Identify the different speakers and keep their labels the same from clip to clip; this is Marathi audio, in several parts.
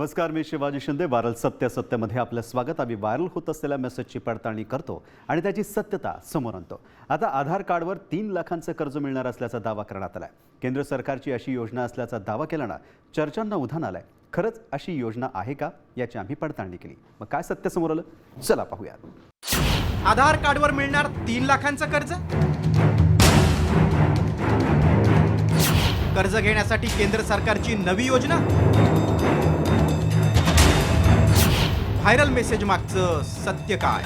Speaker 1: नमस्कार, मी शिवाजी शिंदे. वायरल सत्यामध्ये आपलं स्वागत. आम्ही व्हायरल होत असलेल्या मेसेजची पडताळणी करतो आणि त्याची सत्यता समोर आणतो. आता आधार कार्डवर 3 लाखांचं कर्ज मिळणार असल्याचा दावा करण्यात आलाय. केंद्र सरकारची अशी योजना असल्याचा दावा केल्यानं चर्चांना उधाण आलंय. खरंच अशी योजना आहे का याची आम्ही पडताळणी केली. मग काय सत्य समोर आलं, चला पाहूया.
Speaker 2: आधार कार्डवर मिळणार 3 लाखांचं कर्ज. कर्ज घेण्यासाठी केंद्र सरकारची नवी योजना. व्हायरल मेसेज मागचं सत्य काय?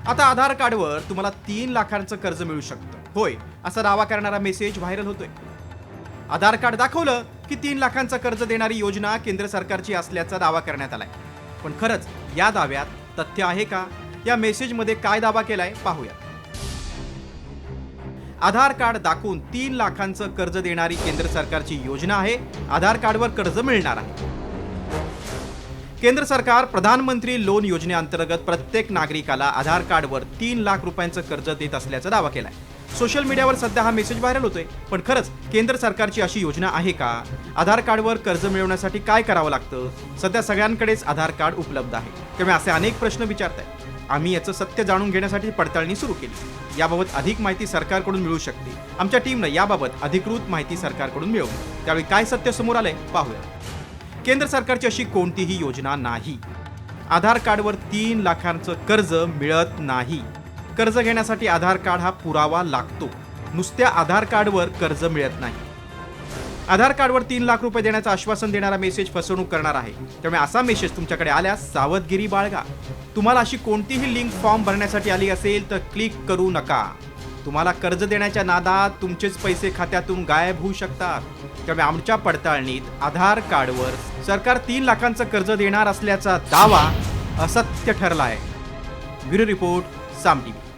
Speaker 2: आता आधार कार्डवर तुम्हाला 3 लाखांचं कर्ज मिळू शकतं, होय असा दावा करणारा मेसेज व्हायरल होतोय. आधार कार्ड दाखवलं की 3 लाखांचं कर्ज देणारी योजना केंद्र सरकारची असल्याचा दावा करण्यात आलाय. पण खरंच या दाव्यात तथ्य आहे का? या मेसेजमध्ये काय दावा केलाय पाहूया. आधार कार्ड दाखवून 3 लाखांचं कर्ज देणारी केंद्र सरकारची योजना आहे. आधार कार्डवर कर्ज मिळणार आहे. केंद्र सरकार प्रधानमंत्री लोन योजनेअंतर्गत प्रत्येक नागरिकाला आधार कार्डवर 3 लाख रुपयांचं कर्ज देत असल्याचा दावा केलाय. सोशल मीडियावर सध्या हा मेसेज व्हायरल होतोय. पण खरंच केंद्र सरकारची अशी योजना आहे का? आधार कार्डवर कर्ज मिळवण्यासाठी काय करावं लागतं? सध्या सगळ्यांकडेच आधार कार्ड उपलब्ध आहे, त्यामुळे असे अनेक प्रश्न विचारतायत. आम्ही याचं सत्य जाणून घेण्यासाठी पडताळणी सुरू केली. याबाबत अधिक माहिती सरकारकडून मिळू शकते. आमच्या टीमनं याबाबत अधिकृत माहिती सरकारकडून मिळवली. त्यावेळी काय सत्य समोर आलंय पाहूया. केंद्र सरकारची अशी कोणतीही योजना नाही. आधार कार्डवर 3 लाखांचं कर्ज मिळत नाही. कर्ज घेण्यासाठी आधार कार्ड हा पुरावा लागतो. नुसत्या आधार कार्डवर कर्ज मिळत नाही. आधार कार्डवर 3 लाख रुपये देण्याचं आश्वासन देणारा मेसेज फसवणूक करणार आहे. त्यामुळे असा मेसेज तुमच्याकडे आल्यास सावधगिरी बाळगा. तुम्हाला अशी कोणतीही लिंक फॉर्म भरण्यासाठी आली असेल तर क्लिक करू नका. तुम्हाला कर्ज देण्याच्या नादात तुमचेच पैसे खात्यातून गायब होऊ शकतात. त्यामुळे आमच्या पडताळणीत आधार कार्डवर सरकार 3 लाखांचं कर्ज देणार असल्याचा दावा असत्य ठरला आहे. ब्युरो रिपोर्ट, साम टीव्ही.